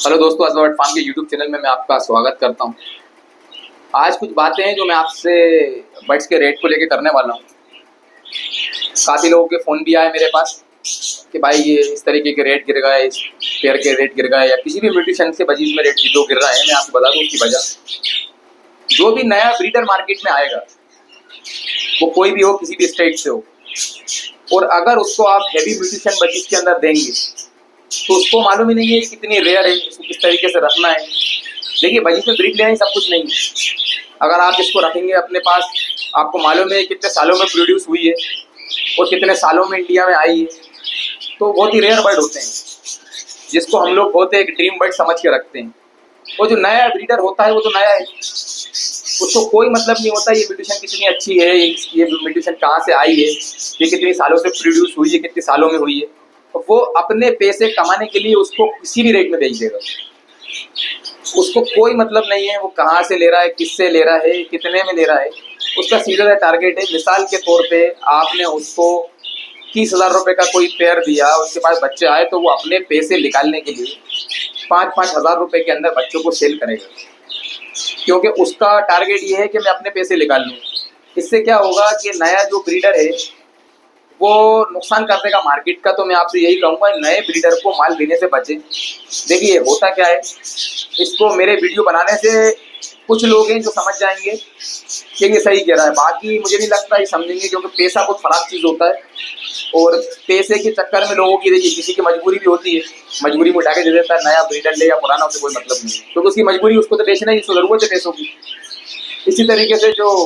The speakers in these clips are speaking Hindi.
हेलो दोस्तों, अजवर फार्म के यूट्यूब चैनल में मैं आपका स्वागत करता हूं। आज कुछ बातें हैं जो मैं आपसे बर्ड्स के रेट को लेकर करने वाला हूं। काफ़ी लोगों के फ़ोन भी आए मेरे पास कि भाई ये इस तरीके के रेट गिर गए, इस पेयर के रेट गिर गए या किसी भी म्यूटेशन से बजीज में रेट जो गिर रहा है। मैं आपको बता दूँ उसकी वजह। जो भी नया ब्रीडर मार्केट में आएगा, वो कोई भी हो, किसी भी स्टेट से हो, और अगर उसको आप हैवी म्यूटेशन बजीज के अंदर देंगे तो उसको मालूम ही नहीं है कितनी रेयर है, इसको किस तरीके से रखना है। देखिए, बजीज में ब्रीड लेना ही सब कुछ नहीं है। अगर आप इसको रखेंगे अपने पास, आपको मालूम है कितने सालों में प्रोड्यूस हुई है और कितने सालों में इंडिया में आई है, तो बहुत ही रेयर बर्ड होते हैं जिसको हम लोग बहुत एक ड्रीम बर्ड समझ के रखते हैं। वो जो नया ब्रीडर होता है वो तो नया है, उसको कोई मतलब नहीं होता ये म्यूटेशन कितनी अच्छी है, ये म्यूटेशन कहाँ से आई है, ये कितनी सालों से प्रोड्यूस हुई है, कितने सालों में हुई है। तो वो अपने पैसे कमाने के लिए उसको किसी भी रेट में बेच देगा। उसको कोई मतलब नहीं है वो कहाँ से ले रहा है, किससे ले रहा है, कितने में ले रहा है। उसका सीधा टारगेट है। मिसाल के तौर पे आपने उसको 30,000 रुपये का कोई पेयर दिया, उसके पास बच्चे आए, तो वो अपने पैसे निकालने के लिए 5,000 रुपये के अंदर बच्चों को सेल करेगा, क्योंकि उसका टारगेट ये है कि मैं अपने पैसे निकाल लूँ। इससे क्या होगा कि नया जो ब्रीडर है वो नुकसान कर देगा मार्केट का। तो मैं आपसे यही कहूँगा, नए ब्रीडर को माल देने से बचें। देखिए, होता क्या है, इसको मेरे वीडियो बनाने से कुछ लोग हैं जो समझ जाएंगे कि ये सही कह रहा है, बाकी मुझे नहीं लगता ये समझेंगे, क्योंकि पैसा बहुत खराब चीज़ होता है। और पैसे के चक्कर में लोगों की, देखिए, किसी की मजबूरी भी होती है, मजबूरी में उठा के दे देता है। नया ब्रीडर ले या पुराना, उससे कोई मतलब नहीं है, क्योंकि उसकी मजबूरी, उसको तो बेचना ही, उसको ज़रूरत है पैसों की। इसी तरीके से जो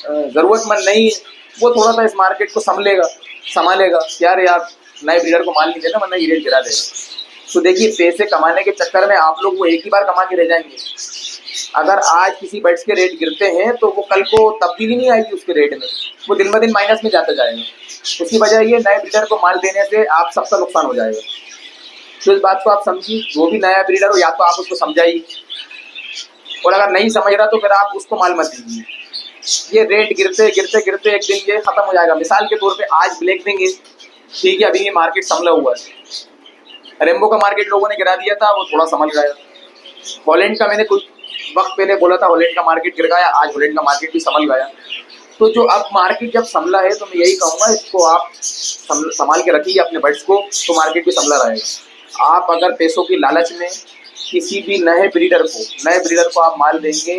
ज़रूरतमंद नहीं है, वो थोड़ा सा इस मार्केट को संभालेगा, यार नए ब्रीडर को माल नहीं देना वरना ये रेट गिरा देगा। तो देखिए, पैसे कमाने के चक्कर में आप लोग वो एक ही बार कमा के रह जाएंगे। अगर आज किसी बर्ड्स के रेट गिरते हैं तो वो कल को तब्दीली नहीं आएगी उसके रेट में, वो दिन ब दिन माइनस में जाता जाएगा। उसकी वजह ये, नए ब्रीडर को माल देने से आप सबका नुकसान हो जाएगा। तो इस बात को आप समझिए। जो भी नया ब्रीडर हो, या तो आप उसको समझाइए, और अगर नहीं समझ रहा तो फिर आप उसको माल मत दीजिए। ये रेट गिरते गिरते गिरते एक दिन ये खत्म हो जाएगा। मिसाल के तौर पे आज ब्लैक देंगे, ठीक है, अभी ये मार्केट संभला हुआ है। रेम्बो का मार्केट लोगों ने गिरा दिया था, वो थोड़ा संभल गया। हॉलैंड का मैंने कुछ वक्त पहले बोला था, हॉलैंड का मार्केट गिर गया, आज हॉलैंड का मार्केट भी संभल गया। तो जो अब मार्केट जब संभला है, तो मैं यही कहूँगा, इसको आप संभाल के रखिए अपने बर्ड्स को, तो मार्केट भी संभला रहेगा। आप अगर पैसों की लालच में किसी भी नए ब्रीडर को आप माल देंगे,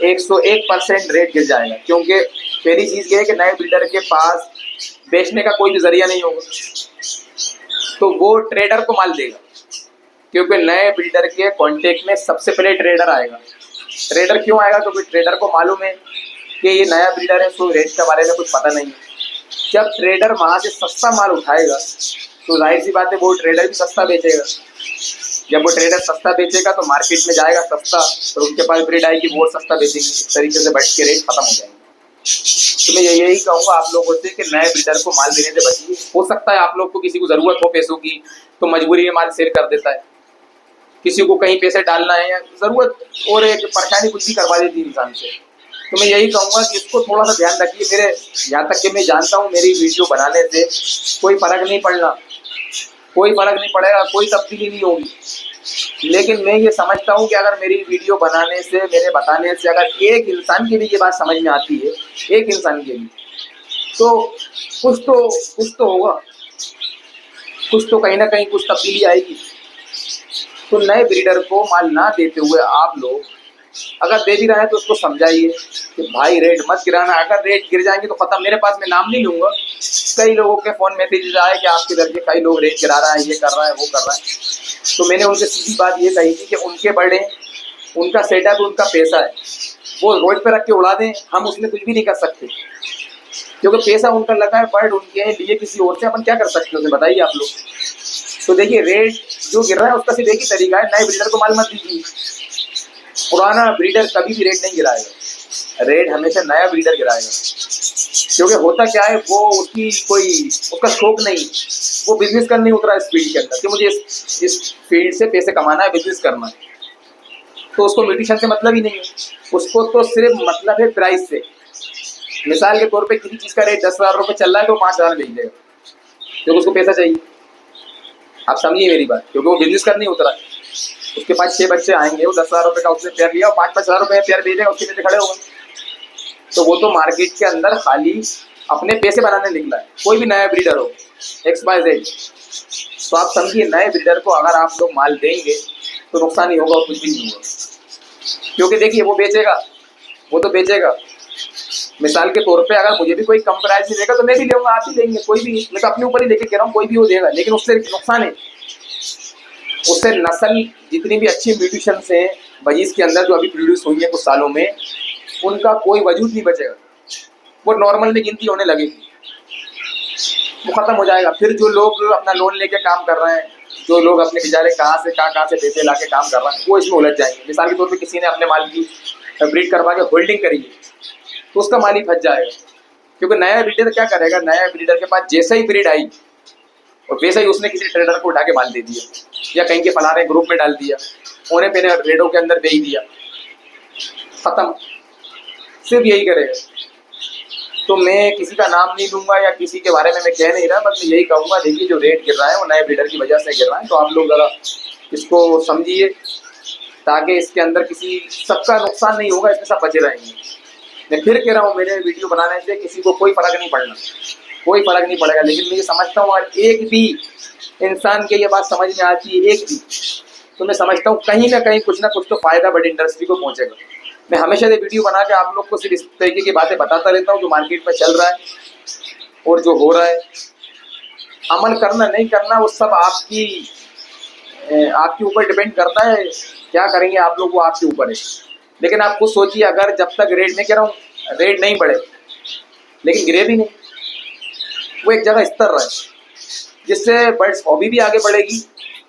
101% रेट गिर जाएगा। क्योंकि पहली चीज़ ये है कि नए ब्रीडर के पास बेचने का कोई भी जरिया नहीं होगा, तो वो ट्रेडर को माल देगा। क्योंकि नए ब्रीडर के कांटेक्ट में सबसे पहले ट्रेडर आएगा। ट्रेडर क्यों आएगा? क्योंकि ट्रेडर को मालूम है कि ये नया ब्रीडर है, तो रेट के बारे में कुछ पता नहीं है। जब ट्रेडर वहाँ से सस्ता माल उठाएगा तो जाहिर सी बात है वो ट्रेडर भी सस्ता बेचेगा। जब वो ट्रेडर सस्ता बेचेगा तो मार्केट में जाएगा सस्ता, और उनके पास ब्रीड आएगी, वो सस्ता बेचेंगे। इस तरीके से बर्ड्स के रेट खत्म हो जाएंगे। तो मैं यही कहूँगा आप लोगों से कि नए ब्रीडर को माल देने से बचिए। हो सकता है आप लोग को किसी को ज़रूरत हो पैसों की, तो मजबूरी में माल सेल कर देता है। किसी को कहीं पैसे डालना है या ज़रूरत और एक परेशानी कुछ भी करवा देती है इंसान से। तो मैं यही कहूँगा कि इसको थोड़ा सा ध्यान रखिए। मेरे यहाँ तक कि मैं जानता हूँ, मेरी वीडियो बनाने से कोई फ़र्क नहीं पड़ना, कोई फ़र्क नहीं पड़ेगा, कोई तब्दीली नहीं होगी। लेकिन मैं ये समझता हूँ कि अगर मेरी वीडियो बनाने से, मेरे बताने से, अगर एक इंसान की भी ये बात समझ में आती है, एक इंसान के भी, तो कुछ तो होगा, कुछ तो कहीं ना कहीं कुछ तब्दीली आएगी। तो नए ब्रीडर को माल ना देते हुए आप लोग, अगर दे भी रहे हैं तो उसको समझाइए कि भाई रेट मत गिराना। अगर रेट गिर जाएंगे तो खत्म। मेरे पास, मैं नाम नहीं लूँगा, कई लोगों के फ़ोन मैसेजेस आए कि आपके घर के कई लोग रेट गिरा रहा है, ये कर रहा है, वो कर रहा है। तो मैंने उनसे सीधी बात ये कही थी कि उनके बड़े, उनका सेटअप, उनका पैसा है, वो रोड पे रख के उड़ा दें, हम उसमें कुछ भी नहीं कर सकते, क्योंकि पैसा उनका लगा है, बर्ड उनके हैं, लिए किसी और से, अपन क्या कर सकते हैं, बताइए आप लोग। तो देखिए, रेट जो गिर रहा है उसका सिर्फ एक ही तरीका है, नए ब्रीडर को माल मत दीजिए। पुराना ब्रीडर कभी भी रेट नहीं गिराएगा, रेट हमेशा नया ब्रीडर गिराएगा। क्योंकि होता क्या है, वो उसका शौक नहीं, वो बिजनेस करने उतरा इस फील्ड के अंदर कि मुझे इस फील्ड से पैसे कमाना है, बिजनेस करना है। तो उसको म्यूटेशन से मतलब ही नहीं है, उसको तो सिर्फ मतलब है प्राइस से। मिसाल के तौर पे किसी चीज़ का रेट 10,000 रुपये चल रहा है तो 5,000 बेच देगा, क्योंकि उसको पैसा चाहिए। आप समझिए मेरी बात, क्योंकि वो बिजनेस करने उतरा है। उसके पास 6 बच्चे आएंगे, वो 10,000 रुपये का उसने पेयर लिया और 5-5 हज़ार रुपये पेयर बेचेगा, उसके पीछे खड़े होगा। तो वो तो मार्केट के अंदर खाली अपने पैसे बनाने निकला है। कोई भी नया ब्रीडर हो XYZ, तो आप समझिए नए ब्रीडर को अगर आप लोग माल देंगे तो नुकसान ही होगा और कुछ भी नहीं होगा। क्योंकि देखिए वो बेचेगा, वो तो बेचेगा। मिसाल के तौर पे अगर मुझे भी कोई कम प्राइस में देगा तो मैं भी लूंगा, आप ही लेंगे, कोई भी, मैं तो अपने ऊपर ही लेके कह रहा हूँ, कोई भी वो देगा, लेकिन उससे नुकसान है। उससे नस्ल जितनी भी अच्छी म्यूटेशन है बजीज के अंदर जो अभी प्रोड्यूस हुई है कुछ सालों में, उनका कोई वजूद नहीं बचेगा, वो नॉर्मल में गिनती होने लगेगी, वो खत्म हो जाएगा। फिर जो लोग अपना लोन लेके काम कर रहे हैं, जो लोग अपने बेचारे कहाँ से पैसे ला के काम कर रहे हैं, वो इसमें उलझ जाएंगे। मिसाल के तौर पे किसी ने अपने माल की ब्रीड करवा के होल्डिंग करी तो उसका माल ही फंस जाएगा। क्योंकि नया ब्रीडर क्या करेगा, नया ब्रीडर के पास जैसे ही ब्रीड आई और वैसे ही उसने किसी ट्रेडर को उठा के माल दे दिया या कहीं के फलाने ग्रुप में डाल दिया, उन्हें पहले रेडों के अंदर बेच दिया, खत्म। सिर्फ यही करेगा। तो मैं किसी का नाम नहीं लूंगा या किसी के बारे में मैं कह नहीं रहा, बस मैं यही कहूँगा, देखिए जो रेट गिर रहा है वो नए ब्रीडर की वजह से गिर रहा है। तो आप लोग ज़रा इसको समझिए ताकि इसके अंदर किसी सबका नुकसान नहीं होगा, इसमें सब बचे रहेंगे। मैं फिर कह रहा हूँ, मेरे वीडियो बनाने से किसी को कोई फ़र्क नहीं पड़ना, कोई फ़र्क नहीं पड़ेगा। लेकिन मैं ये समझता हूँ अगर एक भी इंसान के ये बात समझ में आती है, एक भी, तो मैं समझता हूँ कहीं ना कहीं कुछ ना कुछ तो फ़ायदा बड़ी इंडस्ट्री को पहुँचेगा। मैं हमेशा ये वीडियो बना के आप लोग को सिर्फ इस तरीके की बातें बताता रहता हूँ जो मार्केट में चल रहा है और जो हो रहा है। अमल करना नहीं करना वो सब आपके ऊपर डिपेंड करता है, क्या करेंगे आप लोग वो आपके ऊपर है। लेकिन आप खुद सोचिए, अगर जब तक रेट, मैं कह रहा हूँ रेट नहीं बढ़े लेकिन गिरे भी नहीं, वो एक जगह स्थिर रहे, जिससे बर्ड्स हॉबी भी आगे बढ़ेगी।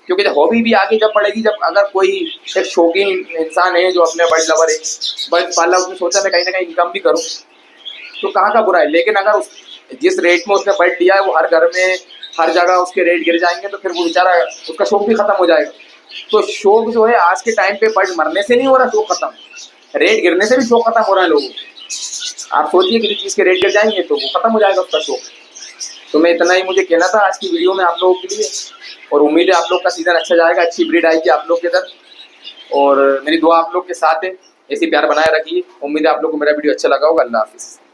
क्योंकि जब हॉबी भी आगे जब बढ़ेगी, जब अगर कोई एक शौकीन इंसान है जो अपने बर्ड लवर है, बर्ड पाला, उसने सोचा मैं कहीं ना कहीं इनकम भी करूँ, तो कहाँ का बुरा है। लेकिन अगर जिस रेट में उसने बर्ड लिया है वो हर घर में हर जगह उसके रेट गिर जाएंगे तो फिर वो बेचारा, उसका शौक भी खत्म हो जाएगा। तो शौक जो है आज के टाइम पे बर्ड मरने से नहीं हो रहा, शौक खत्म, रेट गिरने से भी शौक खत्म हो रहा है लोगों को। आप सोचिए किसी चीज़ के रेट गिर जाएंगे तो वो खत्म हो जाएगा उसका शौक। तो मैं इतना ही मुझे कहना था आज की वीडियो में आप लोगों के लिए, और उम्मीद है आप लोग का सीज़न अच्छा जाएगा, अच्छी ब्रीड आएगी आप लोग के इधर, और मेरी दुआ आप लोग के साथ है। ऐसी प्यार बनाए रखिए। उम्मीद है आप लोग को मेरा वीडियो अच्छा लगा होगा। अल्लाह हाफिज़।